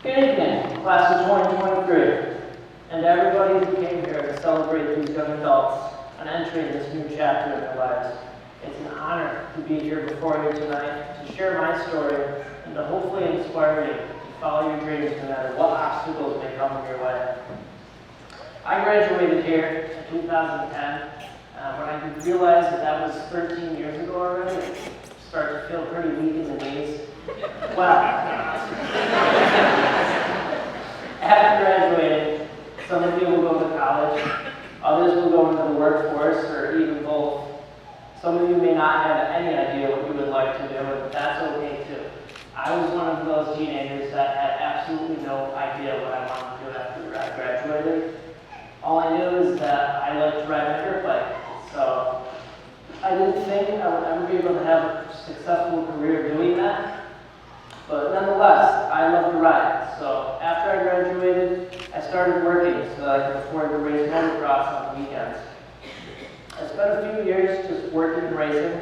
Good evening, class of 2023, and everybody who came here to celebrate these young adults on entering this new chapter in their lives. It's an honor to be here before you tonight to share my story and to hopefully inspire you to follow your dreams no matter what obstacles may come your way. I graduated here in 2010. When I realized that was 13 years ago already, I started to feel pretty weak in the knees. Well, after graduating, some of you will go to college, others will go into the workforce, or even both. Some of you may not have any idea what you would like to do, and that's okay too. I was one of those teenagers that had absolutely no idea what I wanted to do after I graduated. All I knew is that I liked to ride a dirt bike, so I didn't think I would ever be able to have a successful career doing that. But nonetheless, I love to ride. So after I graduated, I started working so that I could afford to race motocross on the weekends. I spent a few years just working and racing.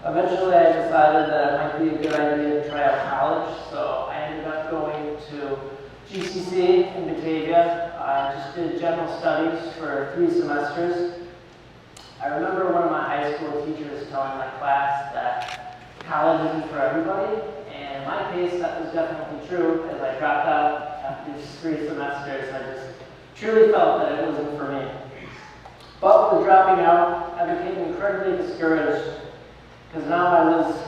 Eventually, I decided that it might be a good idea to try out college, so I ended up going to GCC in Batavia. I just did general studies for 3 semesters. I remember one of my high school teachers telling my class that college isn't for everybody. In my case, that was definitely true. As I dropped out after these 3 semesters, I just truly felt that it wasn't for me. But with dropping out, I became incredibly discouraged because now I was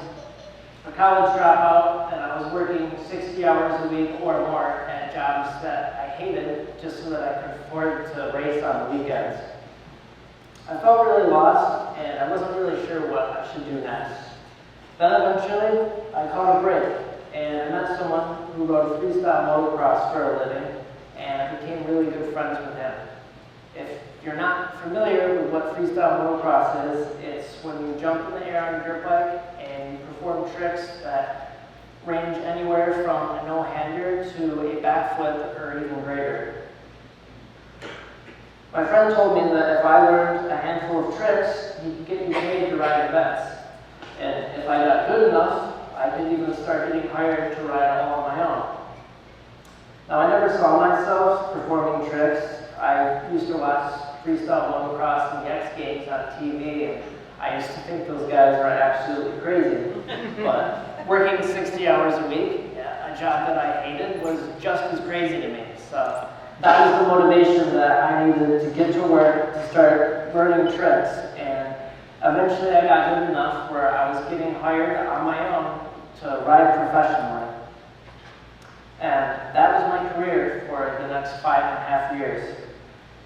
a college dropout and I was working 60 hours a week or more at jobs that I hated just so that I could afford to race on the weekends. I felt really lost and I wasn't really sure what I should do next. Then eventually, I caught a break, and I met someone who rode freestyle motocross for a living, and I became really good friends with him. If you're not familiar with what freestyle motocross is, it's when you jump in the air on a dirt bike and you perform tricks that range anywhere from a no-hander to a backflip or even greater. My friend told me that if I learned a handful of tricks, he could get me paid to ride events. And if I got good enough, I could even start getting hired to ride all on my own. Now, I never saw myself performing tricks. I used to watch freestyle motocross and the X Games on TV, and I used to think those guys were absolutely crazy. But working 60 hours a week, a job that I hated, was just as crazy to me. So that was the motivation that I needed to get to work, to start learning tricks. And eventually I got good enough where I was getting hired on my own to ride professionally. And that was my career for the next 5.5 years.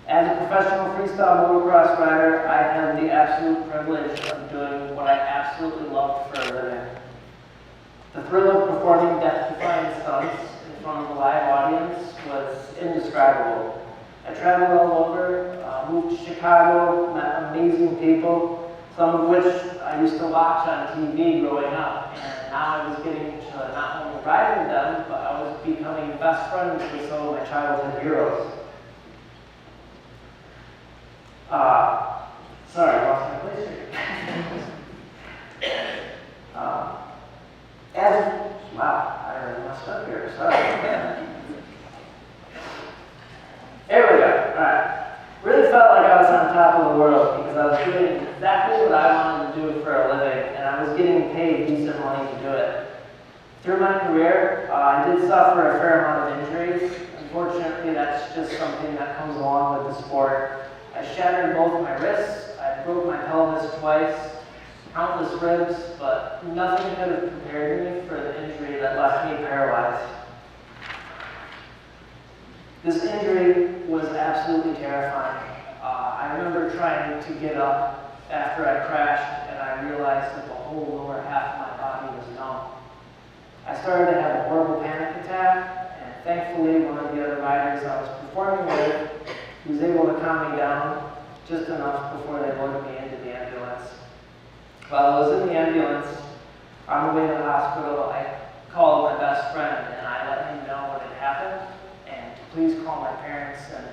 As a professional freestyle motocross rider, I had the absolute privilege of doing what I absolutely loved for a living. The thrill of performing death-defying stunts in front of a live audience was indescribable. I traveled all over, moved to Chicago, met amazing people, some of which I used to watch on TV growing up, and now I was getting to not only ride with them, but I was becoming best friends with some of my childhood heroes. Sorry, I lost my place here. Wow, I already messed up here, sorry. There we go, alright. Really felt like I was on top of the world because I was doing exactly what I wanted to do for a living, and I was getting paid decent money to do it. Through my career, I did suffer a fair amount of injuries. Unfortunately, that's just something that comes along with the sport. I shattered both my wrists, I broke my pelvis twice, countless ribs, but nothing could have prepared me for the injury that left me paralyzed. This injury was absolutely terrifying. I remember trying to get up after I crashed, and I realized that the whole lower half of my body was numb. I started to have a horrible panic attack, and thankfully one of the other riders I was performing with was able to calm me down just enough before they loaded me into the ambulance. While I was in the ambulance, on the way to the hospital, I called my best friend and I let him know what had happened, and to please call my parents and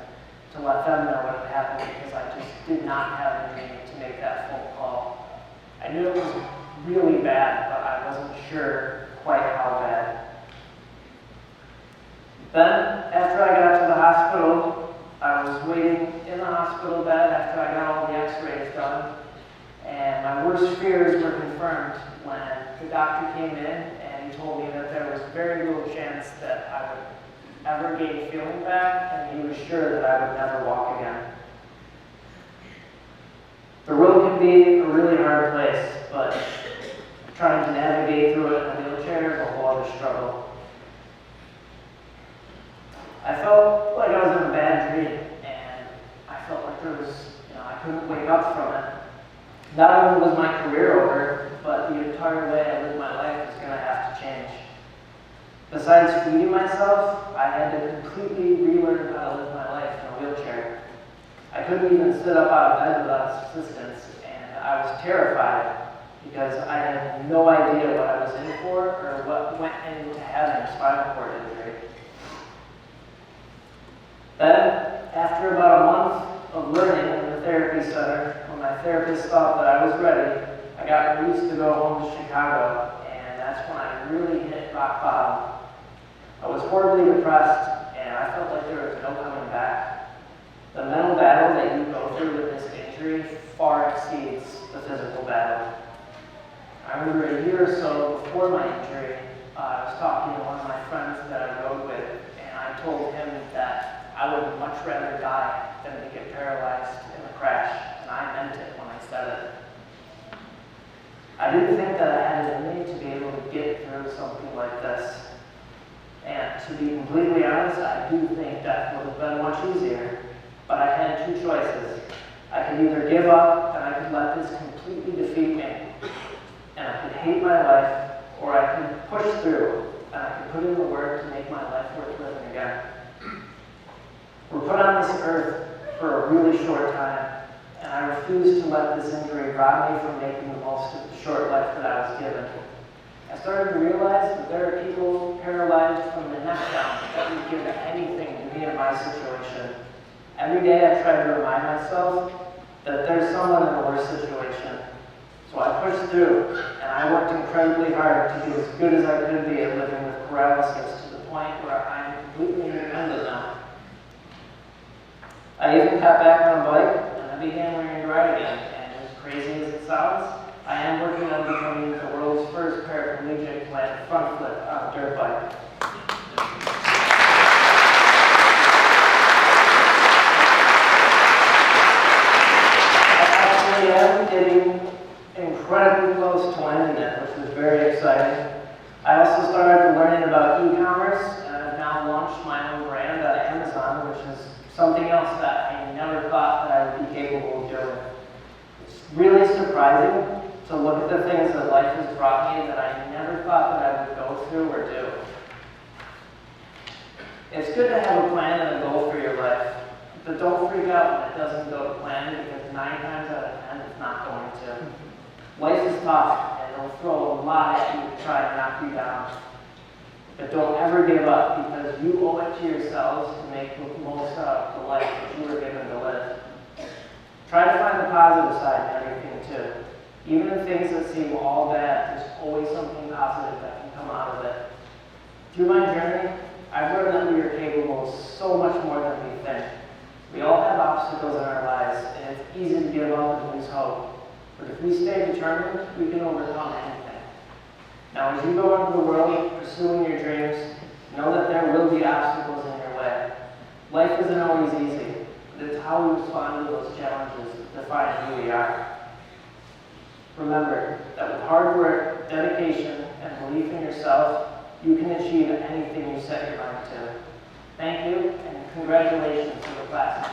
to let them know what had happened because I just did not have the money to make that phone call. I knew it was really bad, but I wasn't sure quite how bad. Then, after I got to the hospital, I was waiting in the hospital bed after I got all the x-rays done, and my worst fears were confirmed when the doctor came in and he told me that there was very little chance that I would ever gain feeling back, and he was sure that I would never walk again. The road can be a really hard place, but trying to navigate through it in a wheelchair is a whole other struggle. I felt like I was in a bad dream, and I felt like there was, I couldn't wake up from it. Not only was my career over, but the entire way I lived my life was going to have to change. Besides feeding myself, I had to completely relearn how to live my life in a wheelchair. I couldn't even sit up out of bed without assistance, and I was terrified because I had no idea what I was in for or what went into having a spinal cord injury. Then, after about a month of learning in the therapy center, when my therapist thought that I was ready, I got released to go home to Chicago, and that's when I really hit rock bottom. I was horribly depressed, and I felt like there was no coming back. The mental battle that you go through with this injury far exceeds the physical battle. I remember a year or so before my injury, I was talking to one of my friends that I rode with, and I told him that I would much rather die than to get paralyzed in a crash, and I meant it when I said it. I didn't think that I had it in me to be able to get through something like this. And to be completely honest, I do think that would have been much easier. But I had two choices. I could either give up and I could let this completely defeat me, and I could hate my life, or I could push through and I could put in the work to make my life worth living again. We're put on this earth for a really short time, and I refuse to let this injury rob me from making the most of the short life that I was given. I started to realize that there are people paralyzed from the neck down that would give anything to be in my situation. Every day I try to remind myself that there's someone in a worse situation. So I pushed through, and I worked incredibly hard to be as good as I could be at living with paralysis to the point where I'm completely independent now. I even got back on a bike, and I began learning to ride again, and as crazy as it sounds, I am working on becoming the world's first paraplegic to land front flip on a dirt bike. I am getting incredibly close to landing it, which is very exciting. I also started learning about e-commerce, and I've now launched my own brand on Amazon, which is something else that I never thought that I would be capable of doing. It's really surprising to look at the things that life has brought me that I never thought that I would go through or do. It's good to have a plan and a goal for your life, but don't freak out when it doesn't go to plan, because 9 times out of 10 it's not going to. Life is tough, and it'll throw a lot at you to try and knock you down. But don't ever give up, because you owe it to yourselves to make the most out of the life that you were given to live. Try to find the positive side in everything too. Even in things that seem all bad, there's always something positive that can come out of it. Through my journey, I've learned that we are capable of so much more than we think. We all have obstacles in our lives, and it's easy to give up and lose hope. But if we stay determined, we can overcome anything. Now, as you go into the world pursuing your dreams, know that there will be obstacles in your way. Life isn't always easy, but it's how we respond to those challenges that define who we are. Remember that with hard work, dedication, and belief in yourself, you can achieve anything you set your mind to. Thank you, and congratulations to the class.